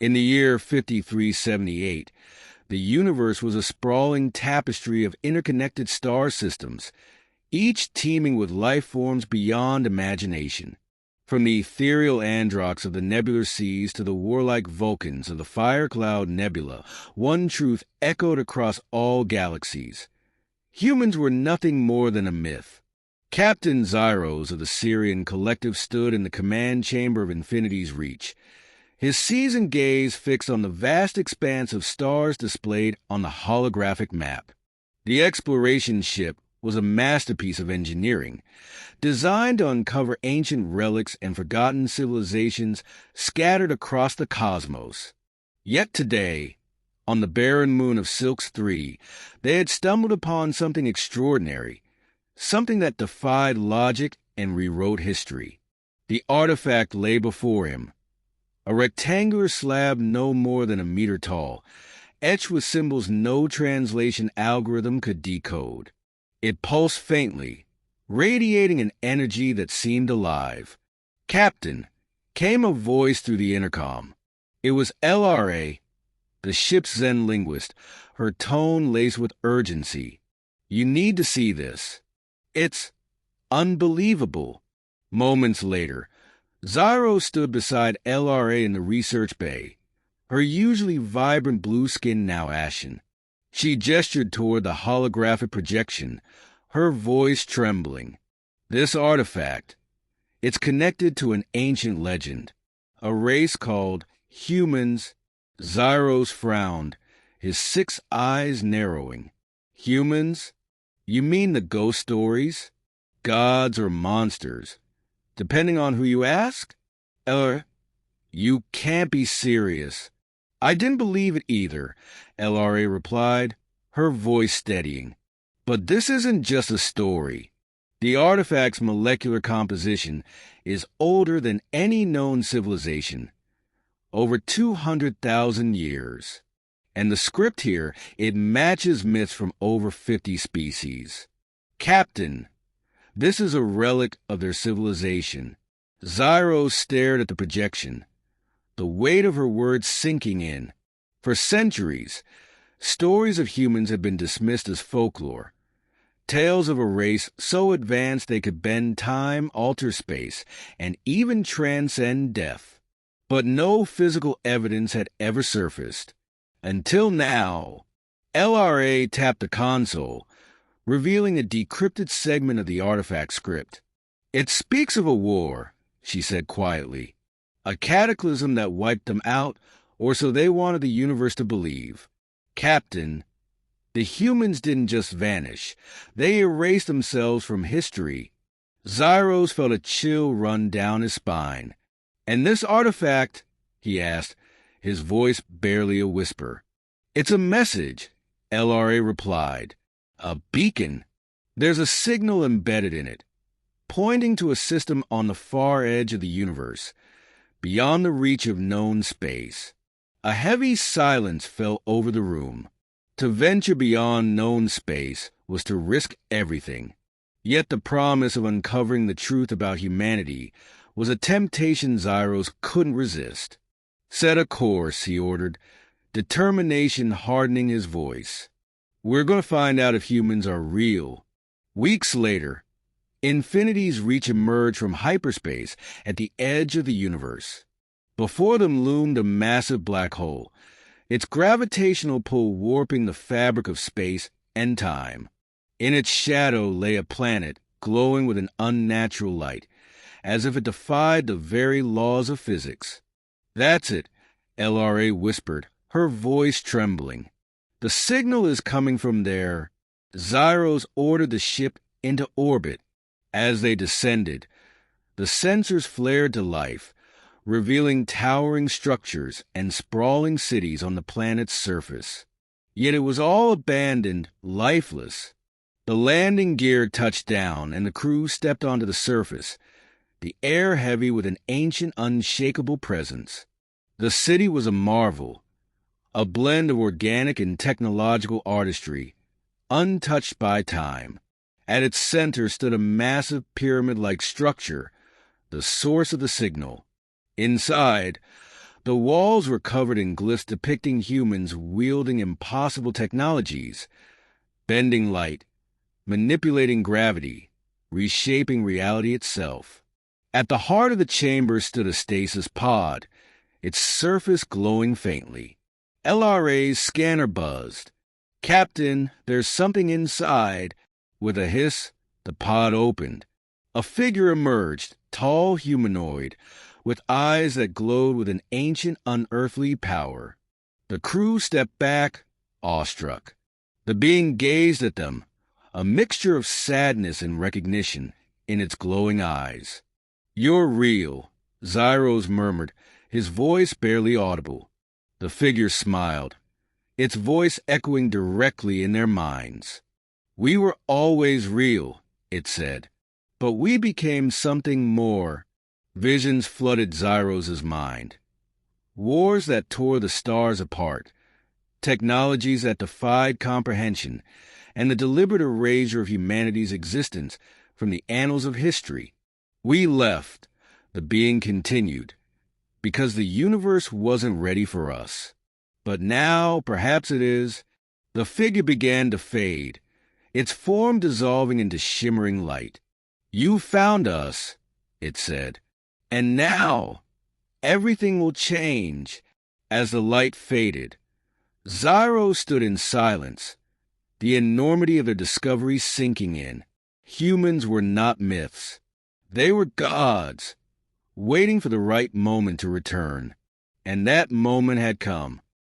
In the year 5378, the universe was a sprawling tapestry of interconnected star systems, each teeming with life forms beyond imagination. From the ethereal Androx of the nebular seas to the warlike Vulcans of the Fire Cloud Nebula, one truth echoed across all galaxies. Humans were nothing more than a myth. Captain Zyros of the Syrian Collective stood in the command chamber of Infinity's Reach, his seasoned gaze fixed on the vast expanse of stars displayed on the holographic map. The exploration ship was a masterpiece of engineering, designed to uncover ancient relics and forgotten civilizations scattered across the cosmos. Yet today, on the barren moon of Silks III, they had stumbled upon something extraordinary, something that defied logic and rewrote history. The artifact lay before him, a rectangular slab no more than a meter tall, etched with symbols no translation algorithm could decode. It pulsed faintly, radiating an energy that seemed alive. "Captain," came a voice through the intercom. It was LRA, the ship's Zen linguist, her tone laced with urgency. "You need to see this. It's unbelievable." Moments later, Zyro stood beside LRA in the research bay, her usually vibrant blue skin now ashen. She gestured toward the holographic projection, her voice trembling. "This artifact, it's connected to an ancient legend, a race called humans." Zyros frowned, his 6 eyes narrowing. "Humans? You mean the ghost stories? Gods or monsters? Depending on who you ask? You can't be serious." "I didn't believe it either," LRA replied, her voice steadying. "But this isn't just a story. The artifact's molecular composition is older than any known civilization. Over 200,000 years. And the script here, it matches myths from over 50 species. Captain, this is a relic of their civilization." Zyro stared at the projection, the weight of her words sinking in. For centuries, stories of humans have been dismissed as folklore, tales of a race so advanced they could bend time, alter space, and even transcend death. But no physical evidence had ever surfaced. Until now. LRA tapped the console, revealing a decrypted segment of the artifact script. "It speaks of a war," she said quietly. "A cataclysm that wiped them out, or so they wanted the universe to believe. Captain, the humans didn't just vanish. They erased themselves from history." Zyros felt a chill run down his spine. "And this artifact?" he asked, his voice barely a whisper. "It's a message," LRA replied. "A beacon. There's a signal embedded in it, pointing to a system on the far edge of the universe, beyond the reach of known space." A heavy silence fell over the room. To venture beyond known space was to risk everything. Yet the promise of uncovering the truth about humanity was a temptation Zyros couldn't resist. "Set a course," he ordered, determination hardening his voice. "We're going to find out if humans are real." Weeks later, Infinity's Reach emerged from hyperspace at the edge of the universe. Before them loomed a massive black hole, its gravitational pull warping the fabric of space and time. In its shadow lay a planet glowing with an unnatural light, as if it defied the very laws of physics. "That's it," LRA whispered, her voice trembling. "The signal is coming from there." Zyros ordered the ship into orbit. As they descended, the sensors flared to life, revealing towering structures and sprawling cities on the planet's surface. Yet it was all abandoned, lifeless. The landing gear touched down, and the crew stepped onto the surface, the air heavy with an ancient, unshakable presence. The city was a marvel, a blend of organic and technological artistry, untouched by time. At its center stood a massive pyramid-like structure, the source of the signal. Inside, The walls were covered in glyphs depicting humans wielding impossible technologies, bending light, manipulating gravity, reshaping reality itself. At the heart of the chamber stood a stasis pod, its surface glowing faintly. LRA's scanner buzzed. "Captain, there's something inside." With a hiss, the pod opened. A figure emerged, tall, humanoid, with eyes that glowed with an ancient, unearthly power. The crew stepped back, awestruck. The being gazed at them, a mixture of sadness and recognition in its glowing eyes. "You're real," Zyros murmured, his voice barely audible. The figure smiled, its voice echoing directly in their minds. "We were always real," it said, "but we became something more." Visions flooded Zyros' mind. Wars that tore the stars apart, technologies that defied comprehension, and the deliberate erasure of humanity's existence from the annals of history. "We left," the being continued, "because the universe wasn't ready for us. But now, perhaps it is." The figure began to fade, its form dissolving into shimmering light. "You found us," it said, "and now everything will change." As the light faded, Zyro stood in silence, the enormity of their discovery sinking in. Humans were not myths. They were gods, waiting for the right moment to return. And that moment had come.